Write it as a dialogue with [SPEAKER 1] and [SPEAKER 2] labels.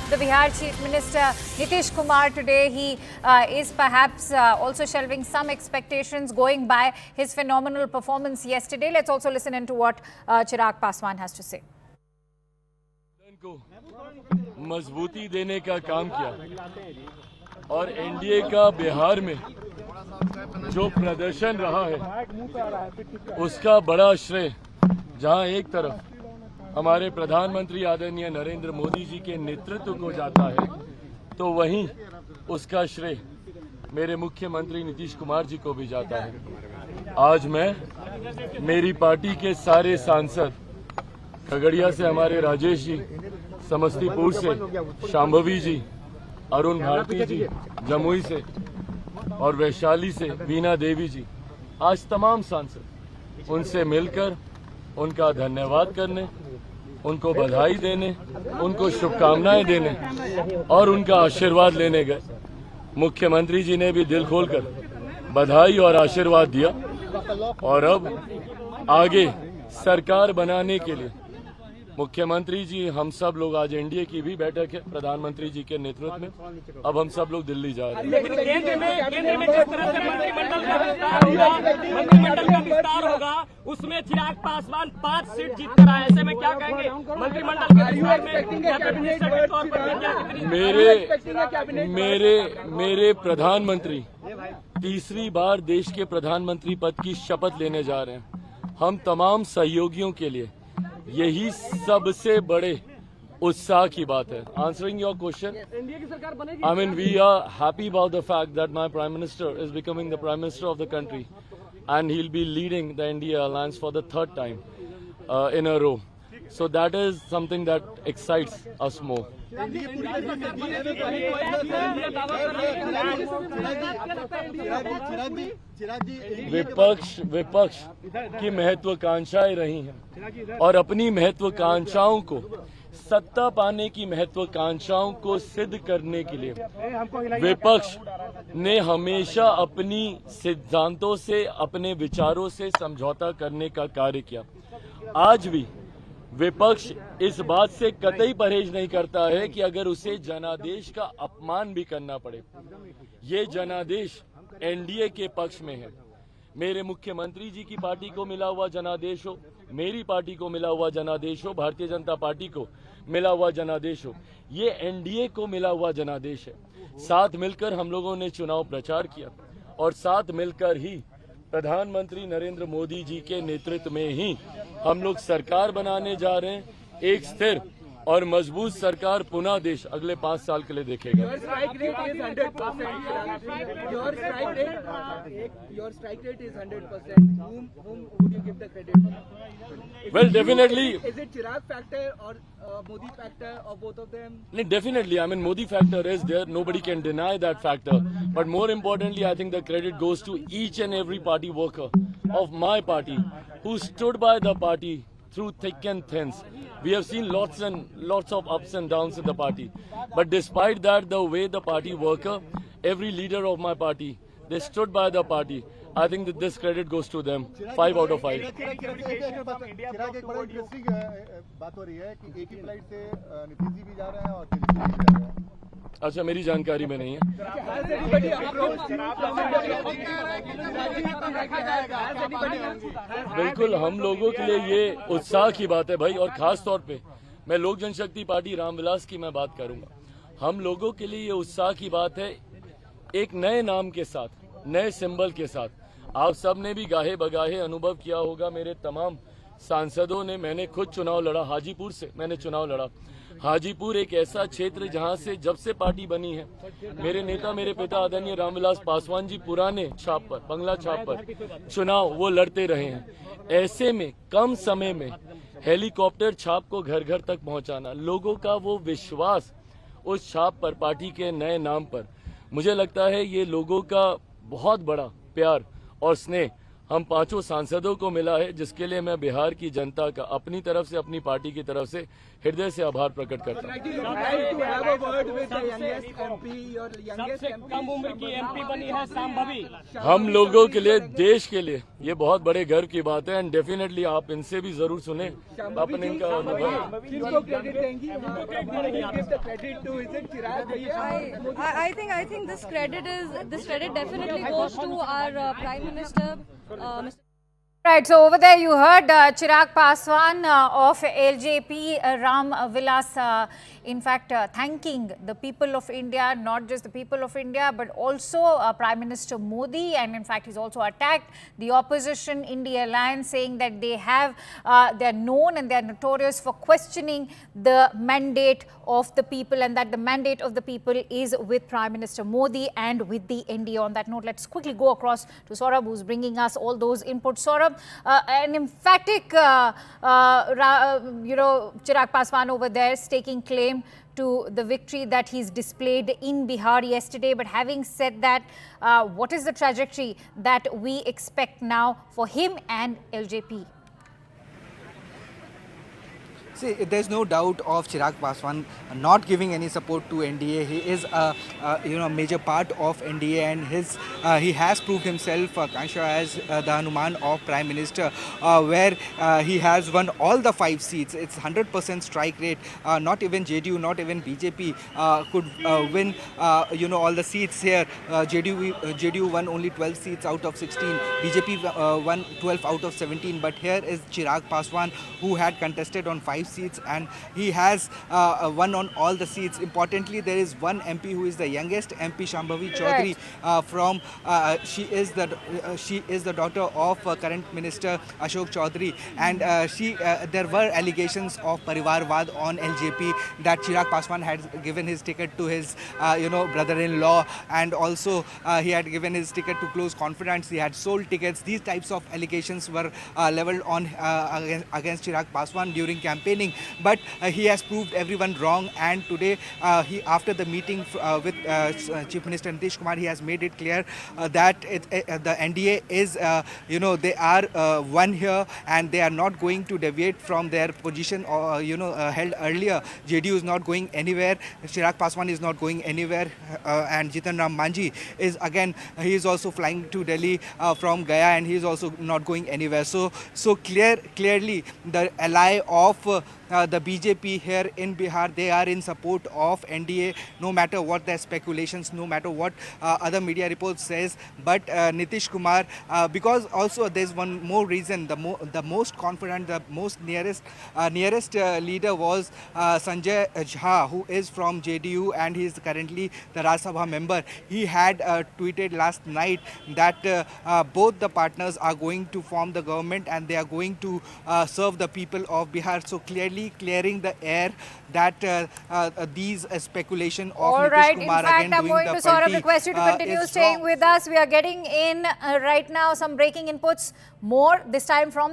[SPEAKER 1] the Bihar Chief Minister Nitish Kumar today. He is perhaps also shelving some expectations going by his phenomenal performance yesterday. Let's also listen into what Chirag Paswan has to say.
[SPEAKER 2] मजबूती देने का काम किया और NDA का बिहार में जो प्रदर्शन रहा है उसका बड़ा श्रेय जहां एक तरफ हमारे प्रधानमंत्री आदरणीय नरेंद्र मोदी जी के नेतृत्व को जाता है तो वहीं उसका श्रेय मेरे मुख्यमंत्री नीतीश कुमार जी को भी जाता है। आज मैं मेरी पार्टी के सारे सांसद, खगड़िया से हमारे राजेश जी, समस्तीपुर से शांभवी जी, अरुण भारती जी, जमुई से और वैशाली से वीना देवी जी, आज तमाम सांसद उनसे मिलकर उनका धन्यवाद करने, उनको बधाई देने, उनको शुभकामनाएं देने और उनका आशीर्वाद लेने गए। मुख्यमंत्री जी ने भी दिल खोलकर बधाई और आशीर्वाद दिया और अब आगे सरकार बनाने के लिए मुख्यमंत्री जी, हम सब लोग, आज एनडीए की भी बैठक है प्रधानमंत्री जी के नेतृत्व में, अब हम सब लोग दिल्ली जा रहे हैं।
[SPEAKER 3] केंद्र में जिस तरह से मंत्रिमंडल का विस्तार होगा उसमें चिराग पासवान 5 सीट जीत कर आए, ऐसे में क्या कहेंगे मंत्रिमंडल के विस्तार में? मेरे प्रधानमंत्री तीसरी बार देश के प्रधानमंत्री पद की शपथ लेने जा रहे हैं। हम तमाम सहयोगियों के लिए यही सबसे बड़े उत्साह की बात है। Answering your question, I mean, we are happy about the fact that my Prime Minister is becoming the Prime Minister of the country and he'll be leading the NDA alliance for the 3rd time in a row. So that is something that excites us more. विपक्ष की महत्वाकांक्षाएं रही हैं और अपनी महत्वाकांक्षाओं को, सत्ता पाने की महत्वाकांक्षाओं को सिद्ध करने के लिए विपक्ष ने हमेशा अपनी सिद्धांतों से, अपने विचारों से समझौता करने का कार्य किया। आज भी विपक्ष इस बात से कतई परहेज नहीं करता है कि अगर उसे जनादेश का अपमान भी करना पड़े। ये जनादेश एनडीए के पक्ष में है। मेरे मुख्यमंत्री जी की पार्टी को मिला हुआ जनादेश हो, मेरी पार्टी को मिला हुआ जनादेश हो, भारतीय जनता पार्टी को मिला हुआ जनादेश हो, ये एनडीए को मिला हुआ जनादेश है। साथ मिलकर हम लोगों ने चुनाव प्रचार किया और साथ मिलकर ही प्रधानमंत्री नरेंद्र मोदी जी के नेतृत्व में ही हम लोग सरकार बनाने जा रहे हैं। एक स्थिर और मजबूत सरकार पुनः देश अगले 5 साल के लिए देखेगा।
[SPEAKER 4] Your strike rate is 100%. Whom would you give the credit?
[SPEAKER 2] Well, definitely.
[SPEAKER 4] Is it Chirag factor or Modi factor or both of them?
[SPEAKER 2] Definitely. I mean, Modi factor is there. Nobody can deny that factor. But more importantly, I think the credit goes to each and every party worker of my party who stood by the party through thick and thin. We have seen lots of ups and downs in the party. But despite that, the way the party worker, every leader of my party, they stood by the party. I think that this credit goes to them. 5 out of 5.
[SPEAKER 5] चिराग, एक बड़ा interesting बात हो रही है कि एक ही flight से नीतीश जी भी जा रहे हैं और तेजस्वी जी भी जा रहे हैं।
[SPEAKER 2] अच्छा, मेरी जानकारी में नहीं है। बिल्कुल, हम लोगों के लिए ये उत्साह की बात है भाई, और खास तौर पे मैं लोक जनशक्ति पार्टी रामविलास की मैं बात करूंगा। हम लोगों के लिए ये उत्साह की बात है, एक नए नाम के साथ, नए सिंबल के साथ। आप सब ने भी गाहे बगाहे अनुभव किया होगा, मेरे तमाम सांसदों ने, मैंने खुद चुनाव लड़ा, हाजीपुर से मैंने चुनाव लड़ा। हाजीपुर एक ऐसा क्षेत्र जहां से जब से पार्टी बनी है, मेरे नेता, मेरे पिता आदरणीय रामविलास पासवान जी पुराने छाप पर, बंगला छाप पर चुनाव वो लड़ते रहे हैं। ऐसे में कम समय में हेलीकॉप्टर छाप को घर घर तक पहुंचाना, लोगों का वो विश्वास उस छाप पर, पार्टी के नए नाम पर, मुझे लगता है ये लोगों का बहुत बड़ा प्यार और स्नेह हम पांचों सांसदों को मिला है, जिसके लिए मैं बिहार की जनता का अपनी तरफ से, अपनी पार्टी की तरफ से हृदय से आभार प्रकट करता हूं।
[SPEAKER 6] सबसे कम उम्र की एमपी बनी है शांभवी।
[SPEAKER 2] हम लोगों के लिए, देश के लिए ये बहुत बड़े गर्व की बात है एंड डेफिनेटली आप इनसे भी जरूर सुने अपने इनका अनुभव।
[SPEAKER 4] किसको क्रेडिट देंगी? Credit two is it Chirag?
[SPEAKER 7] I think this credit definitely goes to our Prime Minister, Mr.
[SPEAKER 1] Right, so over there you heard Chirag Paswan of LJP, Ram Vilas, in fact thanking the people of India, not just the people of India but also Prime Minister Modi, and in fact he's also attacked the opposition India Alliance, saying that they are known and they are notorious for questioning the mandate of the people, and that the mandate of the people is with Prime Minister Modi and with the NDA. On that note, let's quickly go across to Saurabh, who's bringing us all those inputs. Saurabh, an emphatic, Chirag Paswan over there staking claim to the victory that he's displayed in Bihar yesterday. But having said that, what is the trajectory that we expect now for him and LJP?
[SPEAKER 8] See, there's no doubt of Chirag Paswan not giving any support to NDA. He is a major part of NDA, and he has proved himself as the Hanuman of Prime Minister, where he has won all the 5 seats. It's 100% strike rate. Not even JDU, not even BJP could win all the seats here. JDU won only 12 seats out of 16. BJP won 12 out of 17. But here is Chirag Paswan, who had contested on 5 seats, and he has won on all the seats. Importantly, there is one MP who is the youngest MP, Shambhavi Chaudhary, she is the daughter of current Minister Ashok Chaudhary, and there were allegations of Parivarvad on LJP, that Chirag Paswan had given his ticket to his brother-in-law, and also he had given his ticket to close confidants. He had sold tickets. These types of allegations were leveled on against Chirag Paswan during campaigning, but he has proved everyone wrong. And today, after the meeting with Chief Minister Nitish Kumar, he has made it clear that the NDA is, they are one here, and they are not going to deviate from their position held earlier. JDU is not going anywhere. Chirag Paswan is not going anywhere, and Jitan Ram Manji is again, he is also flying to Delhi from Gaya, and he is also not going anywhere. So clearly the ally of the BJP here in Bihar, they are in support of NDA, no matter what their speculations, no matter what other media reports says. But Nitish Kumar, because also there's one more reason, the most confident, the most nearest leader was Sanjay Jha, who is from JDU, and he is currently the Rajya Sabha member. He had tweeted last night that both the partners are going to form the government, and they are going to serve the people of Bihar. So clearly clearing the air that these speculation of Nitish Kumar again doing the party.
[SPEAKER 1] In fact, I'm going to sort of request you to continue staying with us. We are getting in right now some breaking inputs more, this time from